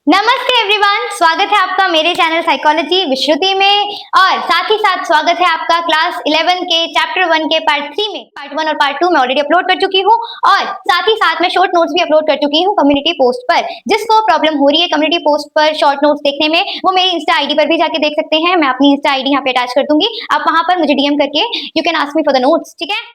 नमस्ते एवरीवन, स्वागत है आपका मेरे चैनल साइकोलॉजी विश्रुति में और साथ ही साथ स्वागत है आपका क्लास 11 के चैप्टर 1 के पार्ट 3 में। पार्ट 1 और पार्ट 2 मैं ऑलरेडी अपलोड कर चुकी हूँ और साथ ही साथ मैं शॉर्ट नोट्स भी अपलोड कर चुकी हूँ कम्युनिटी पोस्ट पर। जिसको प्रॉब्लम हो रही है कम्युनिटी पोस्ट पर शॉर्ट नोट्स देखने में, वो मेरी इंस्टा आईडी पर भी जाके देख सकते हैं। मैं अपनी इंस्टा आईडी यहाँ पे अटैच कर दूंगी, आप वहां पर मुझे डीएम करके you can ask me for the notes, ठीक है।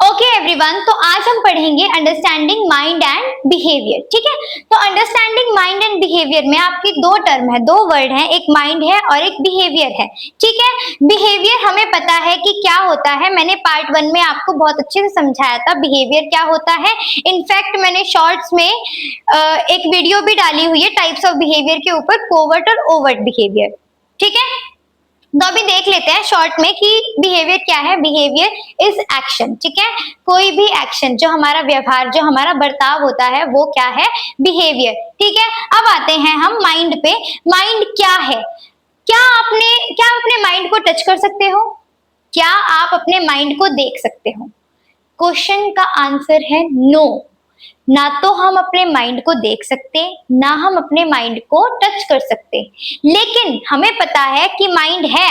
ओके एवरीवन, तो आज हम पढ़ेंगे अंडरस्टैंडिंग माइंड एंड बिहेवियर, ठीक है। तो अंडरस्टैंडिंग माइंड एंड बिहेवियर में आपकी दो टर्म है, दो वर्ड हैं, एक माइंड है और एक बिहेवियर है, ठीक है। बिहेवियर हमें पता है कि क्या होता है, मैंने पार्ट 1 में आपको बहुत अच्छे से समझाया था बिहेवियर क्या होता है। इनफैक्ट मैंने शॉर्ट्स में एक वीडियो भी डाली हुई है टाइप्स ऑफ बिहेवियर के ऊपर, कोवर्ट और ओवर्ट बिहेवियर, ठीक है। तो अभी देख लेते हैं शॉर्ट में कि बिहेवियर क्या है। बिहेवियर इज एक्शन, ठीक है। कोई भी एक्शन, जो हमारा व्यवहार, जो हमारा बर्ताव होता है, वो क्या है, बिहेवियर, ठीक है। अब आते हैं हम माइंड पे। माइंड क्या है? क्या आप अपने माइंड को टच कर सकते हो? क्या आप अपने माइंड को देख सकते हो? क्वेश्चन का आंसर है नो। ना तो हम अपने माइंड को देख सकते, ना हम अपने माइंड को टच कर सकते, लेकिन हमें पता है कि माइंड है।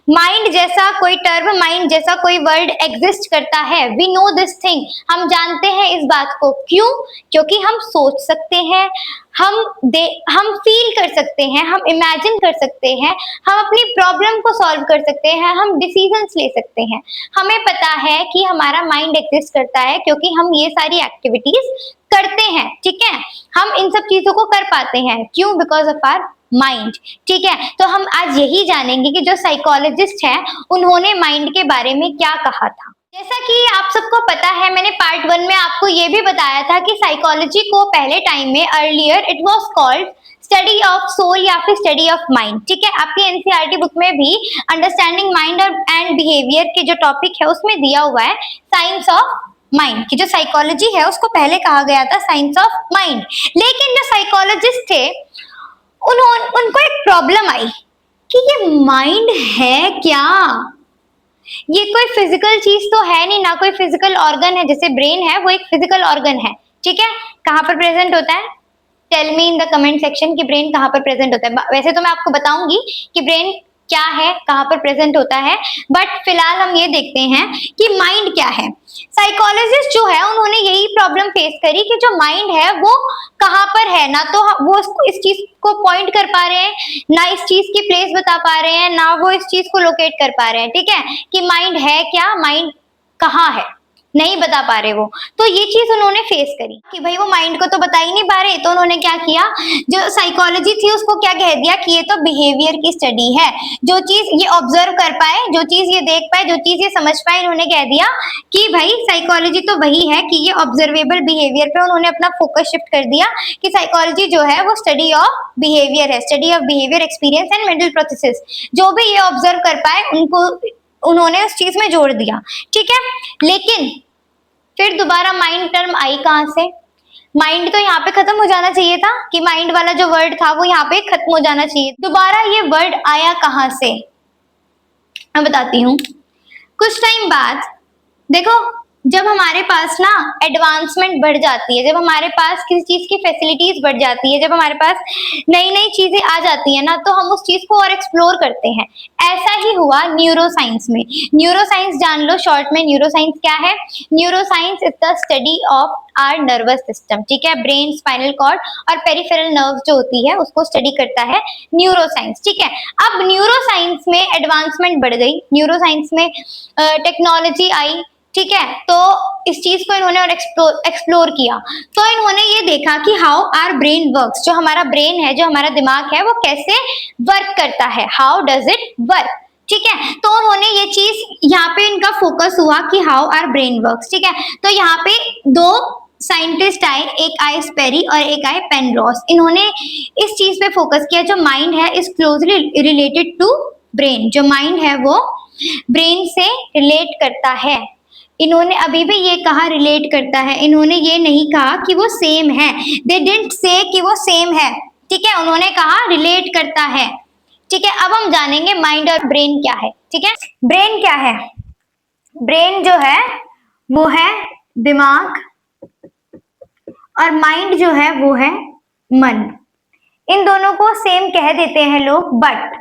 माइंड जैसा कोई टर्म, माइंड जैसा कोई वर्ड एग्जिस्ट करता है। वी नो दिस थिंग, हम जानते हैं इस बात को। क्यों? क्योंकि हम सोच सकते हैं, हम फील कर सकते हैं, हम इमेजिन कर सकते हैं, हम अपनी प्रॉब्लम को सॉल्व कर सकते हैं, हम डिसीजंस ले सकते हैं। हमें पता है कि हमारा माइंड एग्जिस्ट करता है क्योंकि हम ये सारी एक्टिविटीज करते हैं, ठीक है। हम इन सब चीजों को कर पाते हैं, क्यों? बिकॉज ऑफ आवर माइंड, ठीक है। तो हम आज यही जानेंगे कि जो साइकोलॉजिस्ट हैं उन्होंने माइंड के बारे में क्या कहा था। जैसा कि आप सबको पता है, मैंने पार्ट 1 में आपको ये भी बताया था कि साइकोलॉजी को पहले टाइम में, earlier it was called study of soul या फिर स्टडी ऑफ माइंड, ठीक है। आपकी एनसीईआरटी बुक में भी अंडरस्टैंडिंग माइंड एंड बिहेवियर के जो टॉपिक है उसमें दिया हुआ है साइंस ऑफ माइंड की जो साइकोलॉजी है उसको पहले कहा गया था साइंस ऑफ माइंड। लेकिन जो साइकोलॉजिस्ट थे उनको एक प्रॉब्लम आई कि ये माइंड है क्या? ये कोई फिजिकल चीज तो है नहीं, ना कोई फिजिकल ऑर्गन है। जैसे ब्रेन है, वो एक फिजिकल ऑर्गन है, ठीक है। कहाँ पर प्रेजेंट होता है? Tell me in the comment section कि ब्रेन कहाँ पर प्रेजेंट होता है। वैसे तो मैं आपको बताऊंगी कि ब्रेन क्या है, कहाँ पर प्रेजेंट होता है, बट फिलहाल हम ये देखते हैं कि माइंड क्या है। साइकोलॉजिस्ट जो है उन्होंने यही प्रॉब्लम फेस करी कि जो माइंड है वो कहाँ पर है। ना तो वो इस चीज को पॉइंट कर पा रहे हैं, ना इस चीज की प्लेस बता पा रहे हैं, ना वो इस चीज को लोकेट कर पा रहे हैं, ठीक है। कि माइंड है क्या, माइंड कहाँ है, नहीं बता पा रहे वो। तो ये चीज उन्होंने फेस करी कि भाई वो माइंड को तो बता ही नहीं पा रहे। तो उन्होंने क्या किया, जो साइकोलॉजी थी उसको क्या कह दिया कि ये तो बिहेवियर की स्टडी है। जो चीज ये ऑब्जर्व कर पाए, जो चीज ये देख पाए, जो चीज ये समझ पाए, इन्होंने कह दिया कि भाई साइकोलॉजी तो वही है कि ये ऑब्जर्वेबल बिहेवियर पे उन्होंने अपना फोकस शिफ्ट कर दिया कि साइकोलॉजी जो है वो स्टडी ऑफ बिहेवियर है, study of behaviour, experience and mental processes. जो भी ये ऑब्जर्व कर पाए उन्होंने उस चीज में जोड़ दिया, ठीक है। लेकिन फिर दोबारा माइंड टर्म आई कहां से? माइंड तो यहाँ पे खत्म हो जाना चाहिए था कि माइंड वाला जो वर्ड था वो यहाँ पे खत्म हो जाना चाहिए। दोबारा ये वर्ड आया कहां से, मैं बताती हूँ। कुछ टाइम बाद देखो, जब हमारे पास ना एडवांसमेंट बढ़ जाती है, जब हमारे पास किसी चीज की फैसिलिटीज बढ़ जाती है, जब हमारे पास नई नई चीजें आ जाती है ना, तो हम उस चीज को और एक्सप्लोर करते हैं। ऐसा ही हुआ न्यूरोसाइंस में। न्यूरोसाइंस जान लो शॉर्ट में, न्यूरोसाइंस क्या है? Neuroscience is the study of our nervous system, ठीक है। ब्रेन, स्पाइनल कॉर्ड और पेरिफेरल नर्व जो होती है उसको स्टडी करता है न्यूरोसाइंस, ठीक है। अब न्यूरोसाइंस में एडवांसमेंट बढ़ गई, न्यूरोसाइंस में टेक्नोलॉजी आई, ठीक है। तो इस चीज को इन्होंने और एक्सप्लोर किया। तो इन्होंने ये देखा कि हाउ आवर ब्रेन वर्क्स, जो हमारा ब्रेन है, जो हमारा दिमाग है, वो कैसे वर्क करता है, हाउ डज इट वर्क, ठीक है। तो उन्होंने ये चीज यहाँ पे इनका फोकस हुआ कि हाउ आवर ब्रेन वर्क्स, ठीक है। तो यहाँ पे दो साइंटिस्ट आए, एक आए स्पेरी और एक आए पेनरोस। इन्होंने इस चीज पे फोकस किया, जो माइंड है is closely related to brain, जो माइंड है वो ब्रेन से रिलेट करता है। इन्होंने अभी भी ये कहा रिलेट करता है, इन्होंने ये नहीं कहा कि वो सेम है। दे डिडंट से कि वो सेम है, ठीक है। उन्होंने कहा रिलेट करता है, ठीक है। अब हम जानेंगे माइंड और ब्रेन क्या है, ठीक है। ब्रेन क्या है? ब्रेन जो है वो है दिमाग और माइंड जो है वो है मन। इन दोनों दोनों को सेम कह देते हैं लोग, बट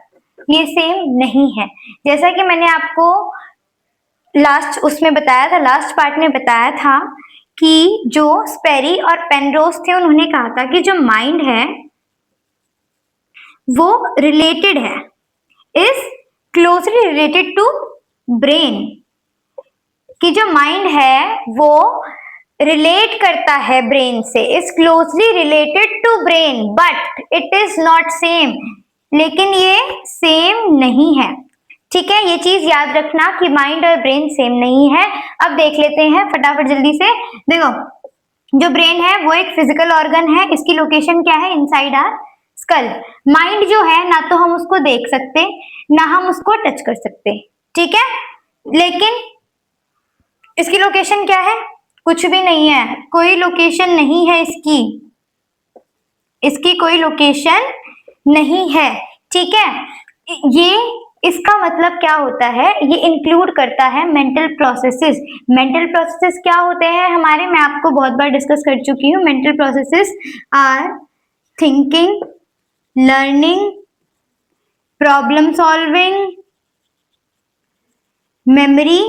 ये सेम नहीं है। जैसा कि मैंने आपको लास्ट उसमें बताया था, लास्ट पार्ट में बताया था कि जो स्पेरी और पेनरोज थे उन्होंने कहा था कि जो माइंड है वो रिलेटेड है, is closely related to brain, कि जो माइंड है वो रिलेट करता है ब्रेन से, is closely related to brain, but it is not same, लेकिन ये सेम नहीं है। ठीक है, ये चीज याद रखना कि माइंड और ब्रेन सेम नहीं है। अब देख लेते हैं फटाफट जल्दी से। देखो, जो ब्रेन है वो एक फिजिकल ऑर्गन है, इसकी लोकेशन क्या है? Inside our school. माइंड जो है ना तो हम उसको देख सकते ना हम उसको टच कर सकते, ठीक है, लेकिन इसकी लोकेशन क्या है? कुछ भी नहीं है, कोई लोकेशन नहीं है इसकी कोई लोकेशन नहीं है। ठीक है, ये इसका मतलब क्या होता है? ये इंक्लूड करता है मेंटल प्रोसेसेस। मेंटल प्रोसेसेस क्या होते हैं हमारे? मैं आपको बहुत बार डिस्कस कर चुकी हूँ। Mental processes are thinking, learning, problem solving, memory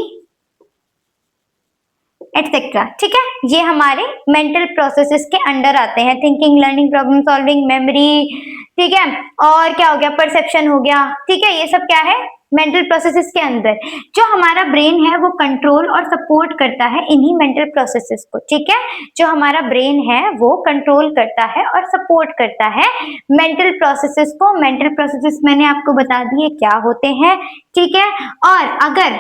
etcetera. ठीक है, ये हमारे मेंटल प्रोसेसेस के अंडर आते हैं। Thinking, learning, problem solving, memory, ठीक है, और क्या हो गया? परसेप्शन हो गया। ठीक है, ये सब क्या है? मेंटल प्रोसेसेस के अंदर। जो हमारा ब्रेन है वो कंट्रोल और सपोर्ट करता है इन्हीं मेंटल प्रोसेसेस को। ठीक है, जो हमारा ब्रेन है वो कंट्रोल करता है और सपोर्ट करता है मेंटल प्रोसेसेस को। मेंटल प्रोसेसेस मैंने आपको बता दिए क्या होते हैं। ठीक है, और अगर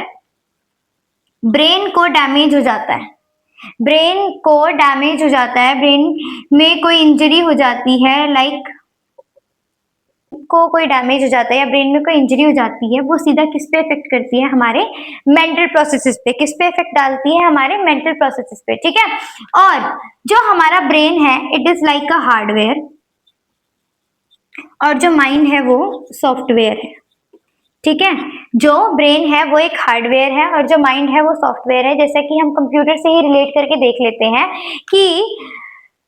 ब्रेन को डैमेज हो जाता है, ब्रेन में कोई इंजरी हो जाती है, लाइक को कोई डैमेज हो जाता है या ब्रेन में कोई इंजरी हो जाती है, वो सीधा किस पे इफेक्ट करती है? हमारे मेंटल प्रोसेसेस पे। किस पे इफेक्ट डालती है? हमारे मेंटल प्रोसेसेस पे। ठीक है, और जो हमारा ब्रेन है it is like a hardware, और जो माइंड है वो सॉफ्टवेयर है। ठीक है, जो ब्रेन है वो एक हार्डवेयर है और जो माइंड है वो सॉफ्टवेयर है। जैसा कि हम कंप्यूटर से ही रिलेट करके देख लेते हैं कि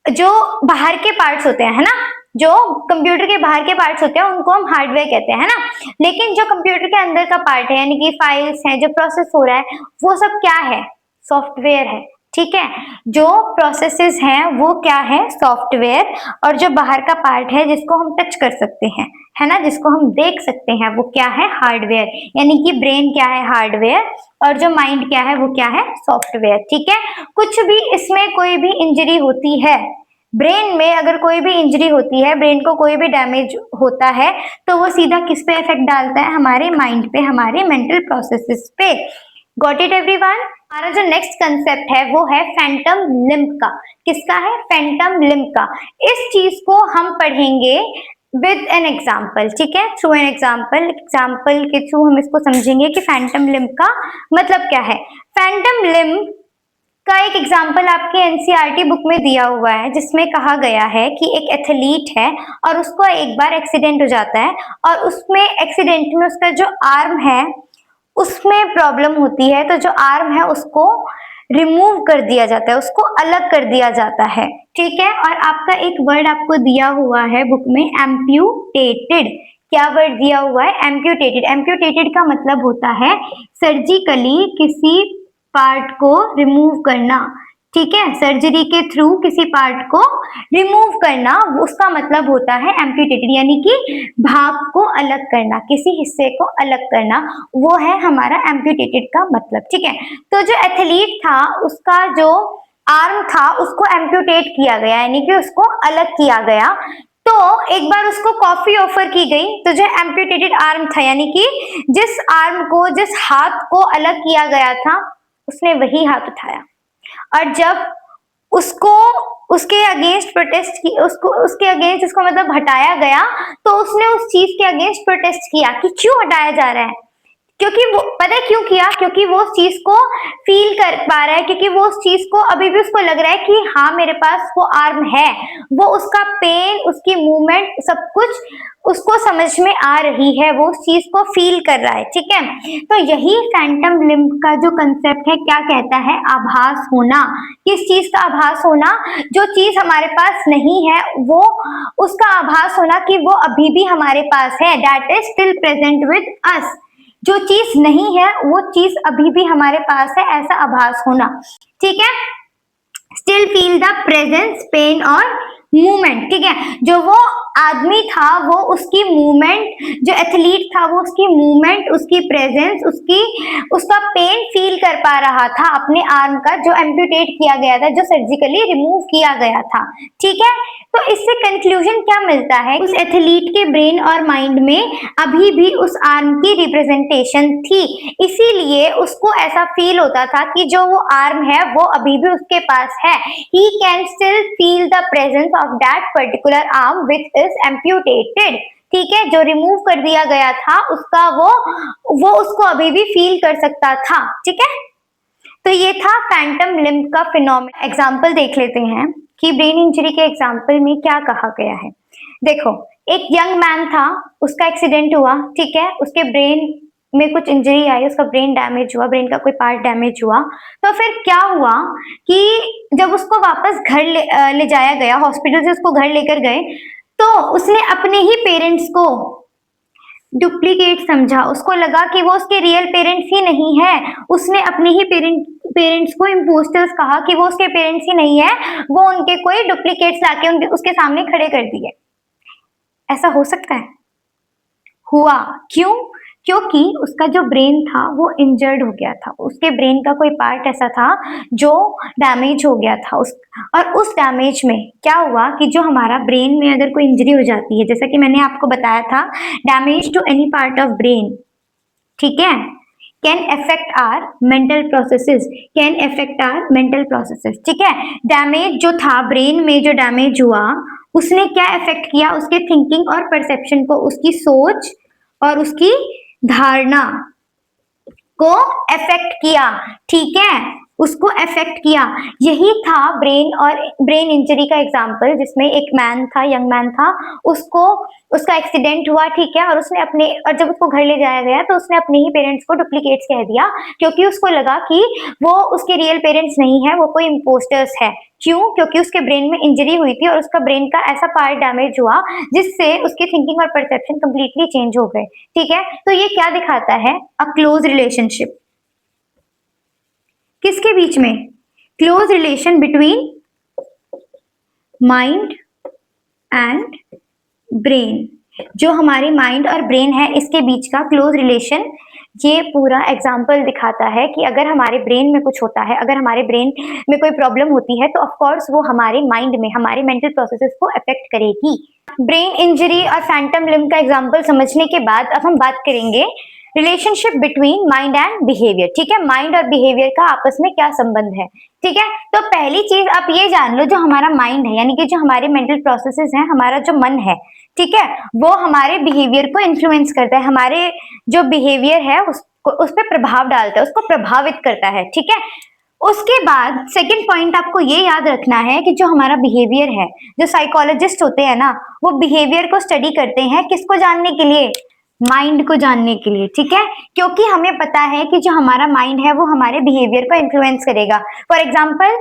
जो बाहर के पार्ट्स होते हैं, है ना, जो कंप्यूटर के बाहर के पार्ट्स होते हैं उनको हम हार्डवेयर कहते हैं, है ना, लेकिन जो कंप्यूटर के अंदर का पार्ट है, यानी कि फाइल्स हैं, जो प्रोसेस हो रहा है, वो सब क्या है? सॉफ्टवेयर है। ठीक है, जो प्रोसेसेस हैं वो क्या है? सॉफ्टवेयर। और जो बाहर का पार्ट है जिसको हम टच कर सकते हैं, है ना, जिसको हम देख सकते हैं, वो क्या है? हार्डवेयर। यानी कि ब्रेन क्या है? हार्डवेयर, और जो माइंड क्या है? वो क्या है? सॉफ्टवेयर। ठीक है, कुछ भी इसमें कोई भी इंजरी होती है, ब्रेन में अगर कोई भी इंजरी होती है, ब्रेन को कोई भी डैमेज होता है, तो वो सीधा किस पे इफेक्ट डालता है? हमारे माइंड पे, हमारे मेंटल प्रोसेसेस पे। Got it everyone? हमारा जो नेक्स्ट कंसेप्ट है वो है फैंटम लिम्ब का। किसका है? फैंटम लिम्ब का। इस चीज को हम पढ़ेंगे विद एन एग्जाम्पल। ठीक है, थ्रू एन एग्जाम्पल के थ्रू हम इसको समझेंगे कि फैंटम लिम्ब का मतलब क्या है। फैंटम लिम्ब का एक एग्जाम्पल आपके एनसीईआरटी बुक में दिया हुआ है, जिसमें कहा गया है कि एक एथलीट है और उसको एक बार एक्सीडेंट हो जाता है, और उसमें एक्सीडेंट में उसका जो आर्म है उसमें प्रॉब्लम होती है, तो जो आर्म है उसको रिमूव कर दिया जाता है, उसको अलग कर दिया जाता है। ठीक है, और आपका एक वर्ड आपको दिया हुआ है बुक में, एम्प्यूटेटेड। क्या वर्ड दिया हुआ है? एम्प्यूटेटेड। एम्प्यूटेटेड का मतलब होता है सर्जिकली किसी पार्ट को रिमूव करना। ठीक है, सर्जरी के थ्रू किसी पार्ट को रिमूव करना, उसका मतलब होता है एम्प्यूटेटेड, यानी कि भाग को अलग करना, किसी हिस्से को अलग करना, वो है हमारा एम्प्यूटेटेड का मतलब। ठीक है, तो जो एथलीट था उसका जो आर्म था उसको एम्प्यूटेट किया गया, यानी कि उसको अलग किया गया। तो एक बार उसको कॉफी ऑफर की गई, तो जो एम्प्यूटेटेड आर्म था, यानी कि जिस आर्म को, जिस हाथ को अलग किया गया था, उसने वही हाथ उठाया, और जब उसको उसके अगेंस्ट प्रोटेस्ट की, उसके अगेंस्ट उसको मतलब हटाया गया, तो उसने उस चीज के अगेंस्ट प्रोटेस्ट किया कि क्यों हटाया जा रहा है, क्योंकि वो पता है क्यों किया, क्योंकि वो उस चीज को फील कर पा रहा है, क्योंकि वो उस चीज को अभी भी उसको लग रहा है कि हाँ मेरे पास वो आर्म है, वो उसका पेन, उसकी मूवमेंट, सब कुछ उसको समझ में आ रही है, वो उस चीज को फील कर रहा है। ठीक है, तो यही फैंटम लिम्ब का जो कंसेप्ट है क्या कहता है, आभास होना। किस चीज का आभास होना, जो चीज हमारे पास नहीं है वो उसका आभास होना कि वो अभी भी हमारे पास है, that is still present with us. जो चीज नहीं है वो चीज अभी भी हमारे पास है, ऐसा आभास होना। ठीक है, still feel the presence, pain और मूवमेंट। ठीक है, जो वो आदमी था वो उसकी मूवमेंट, जो एथलीट था वो उसकी मूवमेंट, उसकी प्रेजेंस, उसका पेन फील कर पा रहा था अपने आर्म का, जो एम्प्यूटेट किया गया था, जो सर्जिकली रिमूव किया गया था। ठीक है, तो इससे कंक्लूजन क्या मिलता है, उस एथलीट के ब्रेन और माइंड में अभी भी उस आर्म की रिप्रेजेंटेशन थी, इसीलिए उसको ऐसा फील होता था कि जो वो आर्म है वो अभी भी उसके पास है। He can still feel the presence of that particular arm which is amputated. ठीक है, जो रिमूव कर दिया गया था उसका वो उसको अभी भी फील कर सकता था। ठीक है, तो ये था फैंटम लिम्ब का फिनोमेना। एग्जाम्पल देख लेते हैं कि ब्रेन इंजरी के एग्जाम्पल में क्या कहा गया है। देखो, एक यंग मैन था, उसका एक्सीडेंट हुआ। ठीक है, उसके ब्रेन में कुछ इंजरी आई, उसका ब्रेन डैमेज हुआ, ब्रेन का कोई पार्ट डैमेज हुआ। तो फिर क्या हुआ कि जब उसको वापस घर ले जाया गया, हॉस्पिटल से उसको घर लेकर गए, तो उसने अपने ही पेरेंट्स को डुप्लीकेट समझा। उसको लगा कि वो उसके रियल पेरेंट्स ही नहीं है, उसने अपने ही पेरेंट्स को इम्पोस्टर्स कहा कि वो उसके पेरेंट्स ही नहीं है, वो उनके कोई डुप्लीकेट्स लाके उसके सामने खड़े कर दिए। ऐसा हो सकता है? हुआ। क्यों? क्योंकि उसका जो ब्रेन था वो इंजर्ड हो गया था, उसके ब्रेन का कोई पार्ट ऐसा था जो डैमेज हो गया था। और उस डैमेज में क्या हुआ कि जो हमारा ब्रेन में अगर कोई इंजरी हो जाती है, जैसा कि मैंने आपको बताया था, damage to any part of brain, ठीक है, can affect our mental processes, can affect our mental processes. ठीक है, डैमेज जो था ब्रेन में, जो डैमेज हुआ उसने क्या अफेक्ट किया, उसके थिंकिंग और परसेप्शन को, उसकी सोच और उसकी धारणा को अफेक्ट किया। ठीक है, उसको अफेक्ट किया। यही था ब्रेन इंजरी का एग्जांपल, जिसमें एक मैन था, यंग मैन था, उसका एक्सीडेंट हुआ। ठीक है, और जब उसको घर ले जाया गया तो उसने अपने ही पेरेंट्स को डुप्लीकेट्स कह दिया, क्योंकि उसको लगा कि वो उसके रियल पेरेंट्स नहीं है, वो कोई इम्पोस्टर्स है। क्यों? क्योंकि उसके ब्रेन में इंजरी हुई थी और उसका ब्रेन का ऐसा पार्ट डैमेज हुआ जिससे उसकी थिंकिंग और परसेप्शन कंप्लीटली चेंज हो गए। ठीक है, तो ये क्या दिखाता है? A close relationship. किसके बीच में? Close relation between mind and brain. जो हमारे माइंड और ब्रेन है इसके बीच का क्लोज रिलेशन, ये पूरा एग्जाम्पल दिखाता है कि अगर हमारे ब्रेन में कुछ होता है, अगर हमारे ब्रेन में कोई प्रॉब्लम होती है, तो ऑफ कोर्स वो हमारे माइंड में, हमारे मेंटल प्रोसेसेस को अफेक्ट करेगी। ब्रेन इंजरी और फैंटम लिम्ब का एग्जाम्पल समझने के बाद अब हम बात करेंगे relationship between mind and behaviour. ठीक है, माइंड और बिहेवियर का आपस में क्या संबंध है। ठीक है, तो पहली चीज आप ये जान लो, जो हमारा माइंड है, यानी कि जो हमारे मेंटल प्रोसेसेस हैं, हमारा जो मन है, ठीक है, वो हमारे बिहेवियर को इन्फ्लुएंस करता है, हमारे जो बिहेवियर है उस पर प्रभाव डालता है, उसको प्रभावित करता है। ठीक है, उसके बाद सेकंड पॉइंट आपको ये याद रखना है कि जो हमारा बिहेवियर है, जो साइकोलॉजिस्ट होते हैं ना, वो बिहेवियर को स्टडी करते हैं, किसको जानने के लिए? माइंड को जानने के लिए। ठीक है, क्योंकि हमें पता है कि जो हमारा माइंड है वो हमारे बिहेवियर को इन्फ्लुएंस करेगा। फॉर एग्जाम्पल,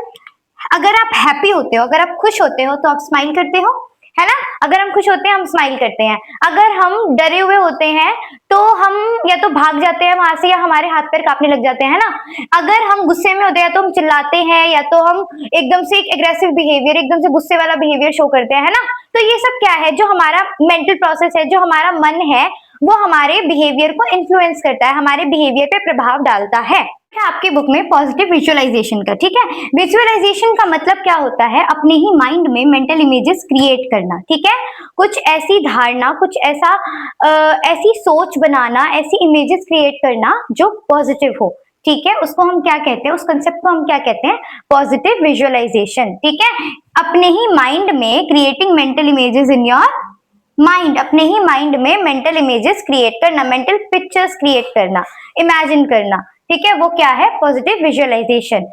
अगर आप हैप्पी होते हो, अगर आप खुश होते हो तो आप स्माइल करते हो, है ना? अगर हम खुश होते हैं हम स्माइल करते हैं। अगर हम डरे हुए होते हैं तो हम या तो भाग जाते हैं वहां से, या हमारे हाथ पैर कांपने लग जाते हैं ना? अगर हम गुस्से में होते हैं तो हम चिल्लाते हैं, या तो हम एकदम से एक एग्रेसिव बिहेवियर, एकदम से गुस्से वाला बिहेवियर शो करते हैं, है ना? तो ये सब क्या है? जो हमारा मेंटल प्रोसेस है, जो हमारा मन है, वो हमारे बिहेवियर को इन्फ्लुएंस करता है, हमारे बिहेवियर पे प्रभाव डालता है। आपके बुक में पॉजिटिव विजुअलाइजेशन का, ठीक है, विजुअलाइजेशन का मतलब क्या होता है? अपने ही माइंड में मेंटल इमेजेस क्रिएट करना। ठीक है, कुछ ऐसी धारणा, कुछ ऐसी सोच बनाना, ऐसी इमेजेस क्रिएट करना जो पॉजिटिव हो। ठीक है, उसको हम क्या कहते हैं? उस कंसेप्ट को हम क्या कहते हैं? Positive visualisation. ठीक है, अपने ही माइंड में creating mental images in your mind, अपने ही माइंड में मेंटल इमेजेस क्रिएट करना, मेंटल पिक्चर्स क्रिएट करना, इमेजिन करना, ठीक है, वो क्या है, पॉजिटिव विजुअलाइजेशन।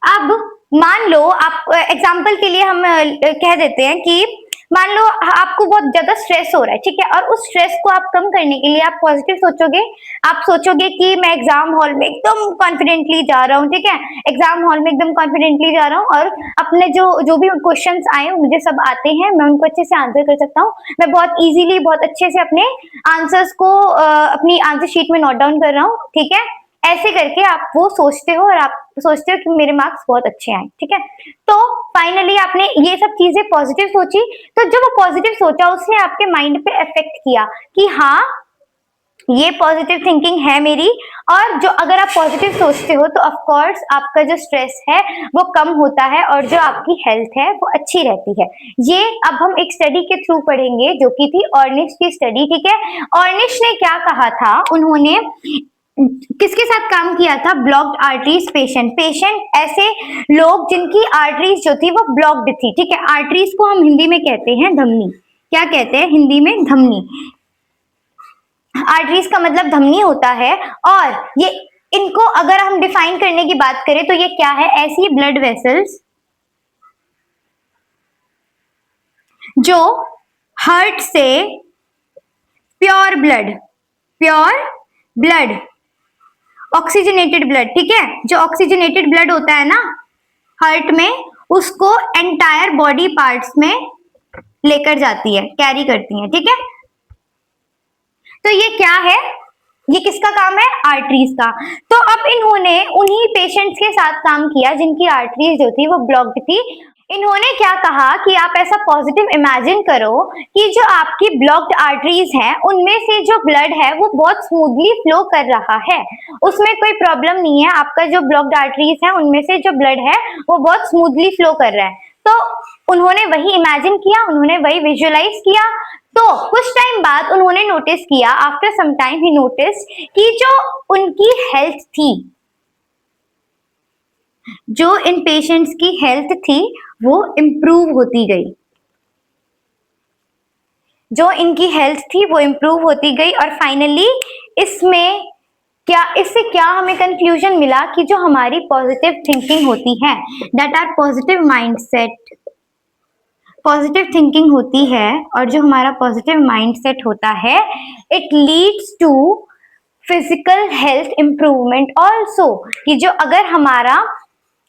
अब मान लो आप एग्जाम्पल के लिए हम कह देते हैं कि मान लो आपको बहुत ज्यादा स्ट्रेस हो रहा है, ठीक है, और उस स्ट्रेस को आप कम करने के लिए आप पॉजिटिव सोचोगे। आप सोचोगे कि मैं एग्जाम हॉल में एकदम कॉन्फिडेंटली जा रहा हूँ, ठीक है, एग्जाम हॉल में एकदम कॉन्फिडेंटली जा रहा हूँ और अपने जो जो भी क्वेश्चंस आए मुझे सब आते हैं, मैं उनको अच्छे से आंसर कर सकता हूँ, मैं बहुत इजीली बहुत अच्छे से अपने आंसर्स को अपनी आंसर शीट में नोट डाउन कर रहा हूँ, ठीक है, ऐसे करके आप वो सोचते हो और आप सोचते हो कि मेरे मार्क्स बहुत अच्छे आए, ठीक है। तो फाइनली आपने ये सब चीजें पॉजिटिव सोची, तो जो वो पॉजिटिव सोचा उसने आपके माइंड पे इफेक्ट किया कि हाँ ये पॉजिटिव थिंकिंग है मेरी, और जो अगर आप पॉजिटिव सोचते हो तो ऑफ कोर्स आपका जो स्ट्रेस है वो कम होता है और जो आपकी हेल्थ है वो अच्छी रहती है। ये अब हम एक स्टडी के थ्रू पढ़ेंगे जो कि थी ऑर्निश की स्टडी, ठीक है। ऑर्निश ने क्या कहा था, उन्होंने किसके साथ काम किया था, ब्लॉक्ड आर्टरीज पेशेंट ऐसे लोग जिनकी आर्टरीज जो थी वो ब्लॉक्ड थी, ठीक है। आर्टरीज को हम हिंदी में कहते हैं धमनी, क्या कहते हैं हिंदी में, धमनी। आर्टरीज का मतलब धमनी होता है, और ये इनको अगर हम डिफाइन करने की बात करें तो ये क्या है, ऐसी ब्लड वेसल्स जो हार्ट से प्योर ब्लड ऑक्सीजनेटेड ब्लड, ठीक है, जो ऑक्सीजनेटेड ब्लड होता है ना हार्ट में, उसको एंटायर बॉडी पार्ट्स में लेकर जाती है, कैरी करती है, ठीक है। तो ये क्या है, ये किसका काम है, आर्टरीज का। तो अब इन्होंने उन्हीं पेशेंट्स के साथ काम किया जिनकी आर्टरीज जो थी वो ब्लॉक्ड थी। इन्होंने क्या कहा कि आप ऐसा पॉजिटिव इमेजिन करो कि जो आपकी ब्लॉक्ड आर्टरीज हैं उनमें से जो ब्लड है वो बहुत स्मूथली फ्लो कर रहा है, उसमें कोई प्रॉब्लम नहीं है, आपका जो ब्लॉक्ड आर्टरीज है उनमें से जो ब्लड है वो बहुत स्मूथली फ्लो कर रहा है। तो उन्होंने वही इमेजिन किया, उन्होंने वही विजुअलाइज किया। तो कुछ टाइम बाद उन्होंने नोटिस किया, आफ्टर सम टाइम ही नोटिस कि जो उनकी हेल्थ थी, जो इन पेशेंट्स की हेल्थ थी वो इम्प्रूव होती गई, जो इनकी हेल्थ थी वो इम्प्रूव होती गई। और फाइनली इससे क्या हमें कंक्लूजन मिला कि जो हमारी पॉजिटिव थिंकिंग होती है, that our positive mindset, positive thinking होती है, और जो हमारा पॉजिटिव माइंडसेट होता है it leads to physical health improvement also, कि जो अगर हमारा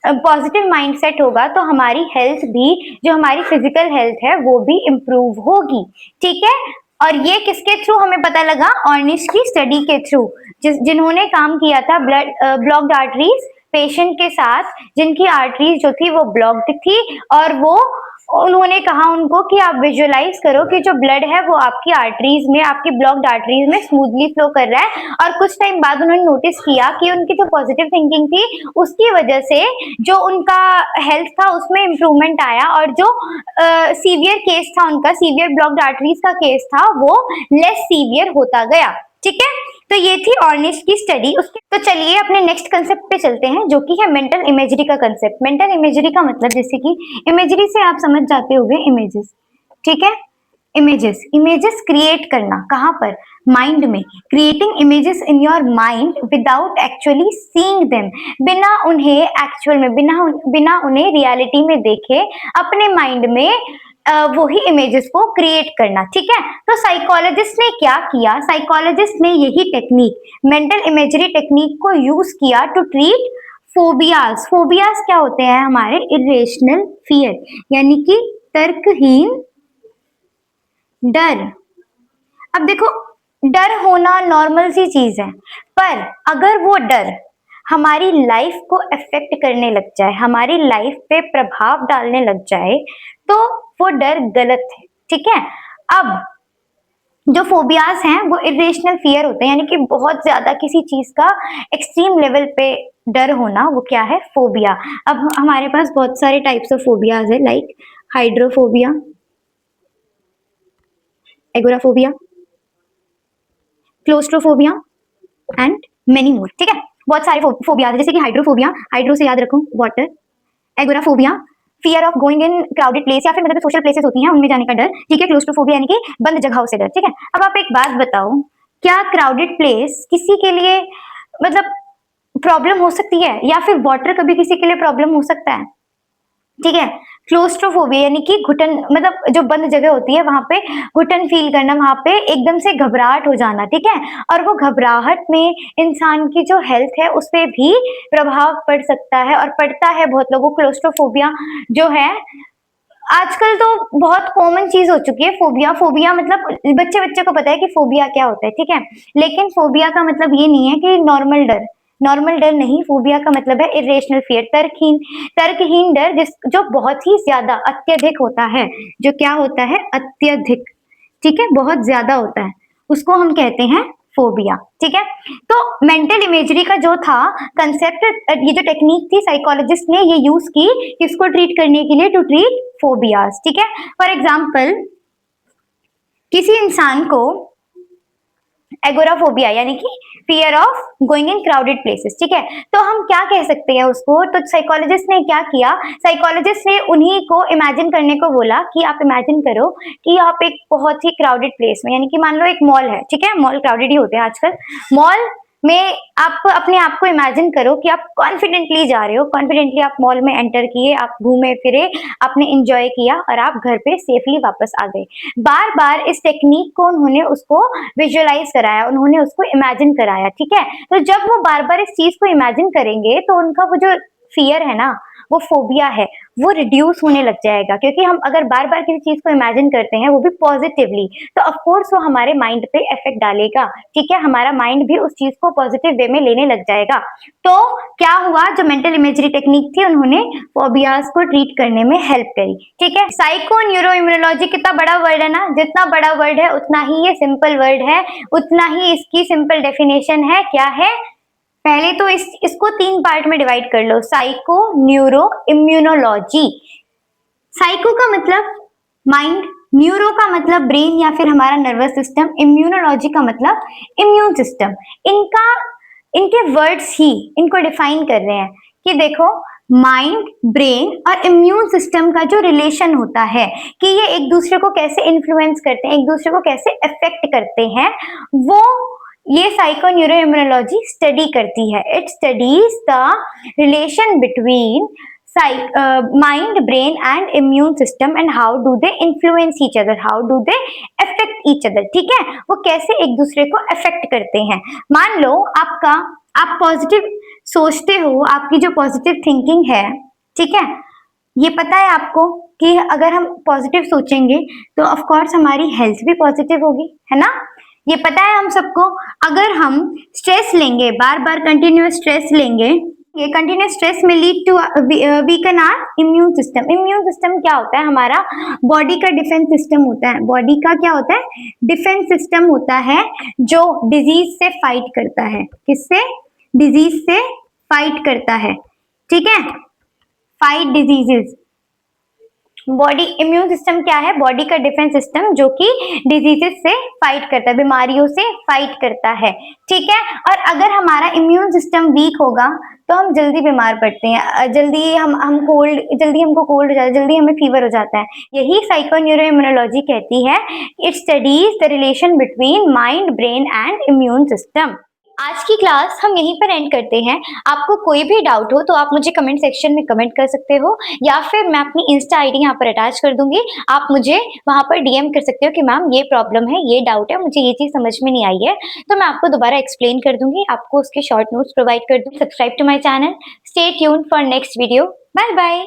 पॉजिटिव माइंडसेट होगा तो हमारी हेल्थ भी, जो हमारी फिजिकल हेल्थ है वो भी इम्प्रूव होगी, ठीक है। और ये किसके थ्रू हमें पता लगा, ऑर्निश की स्टडी के थ्रू, जिन्होंने काम किया था ब्लॉक्ड आर्टरीज पेशेंट के साथ जिनकी आर्टरीज जो थी वो ब्लॉक्ड थी, और वो उन्होंने कहा उनको कि आप विजुअलाइज करो कि जो ब्लड है वो आपकी आर्टरीज में, आपकी ब्लॉक्ड आर्टरीज में स्मूथली फ्लो कर रहा है। और कुछ टाइम बाद उन्होंने नोटिस किया कि उनकी जो पॉजिटिव थिंकिंग थी उसकी वजह से जो उनका हेल्थ था उसमें इम्प्रूवमेंट आया, और जो सीवियर केस था उनका, सीवियर ब्लॉक्ड आर्टरीज का केस था वो लेस सीवियर होता गया, ठीक है। तो ये थी ऑर्निश की स्टडी। उसके तो चलिए अपने नेक्स्ट कंसेप्ट पे चलते हैं जो कि है मेंटल इमेजरी का कंसेप्ट। मेंटल इमेजरी का मतलब जैसे कि इमेजरी से आप समझ जाते होंगे इमेजेस, ठीक है, इमेजेस क्रिएट करना, कहाँ पर, माइंड में, creating images in your mind without actually seeing them, बिना उन्हें एक्चुअल में, बिना उन्हें रियलिटी में देखे अपने माइंड में वही इमेजेस को क्रिएट करना, ठीक है। तो साइकोलॉजिस्ट ने क्या किया, साइकोलॉजिस्ट ने यही टेक्निक, मेंटल इमेजरी टेक्निक को यूज किया टू ट्रीट फोबियाज। फोबियाज क्या होते हैं, हमारे इरेशनल फियर, यानी कि तर्कहीन डर। अब देखो डर होना नॉर्मल सी चीज है, पर अगर वो डर हमारी लाइफ को अफेक्ट करने लग जाए, हमारी लाइफ पे प्रभाव डालने लग जाए, तो वो डर गलत है, ठीक है। अब जो फोबियाज हैं वो इरेशनल फियर होते हैं, यानी कि बहुत ज्यादा किसी चीज का एक्सट्रीम लेवल पे डर होना, वो क्या है, फोबिया। अब हमारे पास बहुत सारे टाइप्स ऑफ फोबियाज है, like hydrophobia, agoraphobia, claustrophobia and many more, ठीक है। बहुत सारे फोबिया है, जैसे कि हाइड्रोफोबिया, हाइड्रो से याद रखो water, agoraphobia fear of going in crowded place, या फिर मतलब सोशल प्लेसेस होती हैं उनमें जाने का डर, ठीक है। क्लोस्ट्रोफोबिया यानी कि बंद जगहों से डर, ठीक है। अब आप एक बात बताओ, क्या क्राउडेड प्लेस किसी के लिए मतलब प्रॉब्लम हो सकती है, या फिर वाटर कभी किसी के लिए प्रॉब्लम हो सकता है, ठीक है। क्लोस्ट्रोफोबिया यानी कि घुटन, मतलब जो बंद जगह होती है वहां पे घुटन फील करना, वहां पे एकदम से घबराहट हो जाना, ठीक है। और वो घबराहट में इंसान की जो हेल्थ है उस पर भी प्रभाव पड़ सकता है, और पड़ता है बहुत लोगों को। क्लोस्ट्रोफोबिया जो है आजकल तो बहुत कॉमन चीज हो चुकी है। फोबिया, फोबिया मतलब बच्चे बच्चे को पता है कि फोबिया क्या होता है, ठीक है। लेकिन फोबिया का मतलब ये नहीं है कि नॉर्मल डर, नॉर्मल डर नहीं। फोबिया का मतलब है इरेशनल फियर, तर्कहीन डर, जिस जो बहुत ही ज्यादा अत्यधिक होता है। जो क्या होता है? अत्यधिक, ठीक है, बहुत ज्यादा होता है, उसको हम कहते हैं फोबिया, ठीक है। तो मेंटल इमेजरी का जो था कंसेप्ट, ये जो टेक्निक थी साइकोलॉजिस्ट ने ये यूज की किसको ट्रीट करने के लिए? टू ट्रीट फोबियाज, ठीक है। फॉर एग्जाम्पल, किसी इंसान को एगोराफोबिया यानी कि fear of going in crowded places, ठीक है। तो हम क्या कह सकते हैं उसको? तो साइकोलॉजिस्ट ने क्या किया, साइकोलॉजिस्ट ने उन्हीं को इमेजिन करने को बोला कि आप इमेजिन करो कि आप एक बहुत ही क्राउडेड प्लेस में, यानी कि मान लो एक मॉल है, ठीक है। मॉल क्राउडेड ही होते हैं आजकल। मॉल में आप अपने आप को इमेजिन करो कि आप कॉन्फिडेंटली जा रहे हो, कॉन्फिडेंटली आप मॉल में एंटर किए, आप घूमे फिरे, आपने एंजॉय किया और आप घर पे सेफली वापस आ गए। बार बार इस टेक्निक को उन्होंने उसको विजुअलाइज कराया, उन्होंने उसको इमेजिन कराया, ठीक है। तो जब वो बार बार इस चीज को इमेजिन करेंगे तो उनका वो जो फियर है ना, वो फोबिया है, वो रिड्यूस होने लग जाएगा। क्योंकि हम अगर बार बार किसी चीज को इमेजिन करते हैं वो भी पॉजिटिवली, तो ऑफ कोर्स वो हमारे माइंड पे इफेक्ट डालेगा, ठीक है। हमारा माइंड भी उस चीज को पॉजिटिव वे में लेने लग जाएगा। तो क्या हुआ, जो मेंटल इमेजरी टेक्निक थी उन्होंने फोबियाज को ट्रीट करने में हेल्प करी, ठीक है। साइको न्यूरो इम्यूनोलॉजी कितना बड़ा वर्ड है ना, जितना बड़ा वर्ड है उतना ही ये सिंपल वर्ड है, उतना ही इसकी सिंपल डेफिनेशन है। क्या है? पहले तो इसको 3 पार्ट में डिवाइड कर लो, साइको न्यूरो इम्यूनोलॉजी। साइको का मतलब माइंड, न्यूरो का मतलब ब्रेन या फिर हमारा नर्वस सिस्टम, इम्यूनोलॉजी का मतलब इम्यून सिस्टम। इनके वर्ड्स ही इनको डिफाइन कर रहे हैं कि देखो, माइंड, ब्रेन और इम्यून सिस्टम का जो रिलेशन होता है कि ये एक दूसरे को कैसे इन्फ्लुएंस करते हैं, एक दूसरे को कैसे अफेक्ट करते हैं, वो ये साइको न्यूरो इम्यूनोलॉजी स्टडी करती है। It studies the relation between mind, brain and immune system and how do they influence each other, how do they affect each other, ठीक है। वो कैसे एक दूसरे को अफेक्ट करते हैं। मान लो आप पॉजिटिव सोचते हो, आपकी जो पॉजिटिव थिंकिंग है, ठीक है, ये पता है आपको कि अगर हम पॉजिटिव सोचेंगे तो ऑफ कोर्स हमारी हेल्थ भी पॉजिटिव होगी, है ना। ये पता है हम सबको। अगर हम स्ट्रेस लेंगे, बार बार कंटिन्यूअस स्ट्रेस लेंगे, ये कंटिन्यूस स्ट्रेस में lead to weaken our immune system. Immune system क्या होता है? हमारा बॉडी का डिफेंस सिस्टम होता है। बॉडी का क्या होता है? डिफेंस सिस्टम होता है, जो डिजीज से फाइट करता है। किससे? डिजीज से फाइट करता है, ठीक है। Fight diseases. Body immune system क्या है? बॉडी का डिफेंस सिस्टम जो कि डिजीजेस से फाइट करता है, बीमारियों से फाइट करता है, ठीक है। और अगर हमारा इम्यून सिस्टम वीक होगा तो हम जल्दी बीमार पड़ते हैं, जल्दी हमको कोल्ड हो जाता है, जल्दी हमें फीवर हो जाता है। यही साइको न्यूरो इम्यूनोलॉजी कहती है, it studies the relation between mind, brain and immune system. आज की क्लास हम यहीं पर एंड करते हैं। आपको कोई भी डाउट हो तो आप मुझे कमेंट सेक्शन में कमेंट कर सकते हो, या फिर मैं अपनी इंस्टा आईडी यहाँ पर अटैच कर दूंगी, आप मुझे वहां पर डीएम कर सकते हो कि मैम ये प्रॉब्लम है, ये डाउट है, मुझे ये चीज समझ में नहीं आई है, तो मैं आपको दोबारा एक्सप्लेन कर दूंगी, आपको उसके शॉर्ट नोट्स प्रोवाइड कर दूंगी। Subscribe to my channel, stay tuned for next video. Bye bye.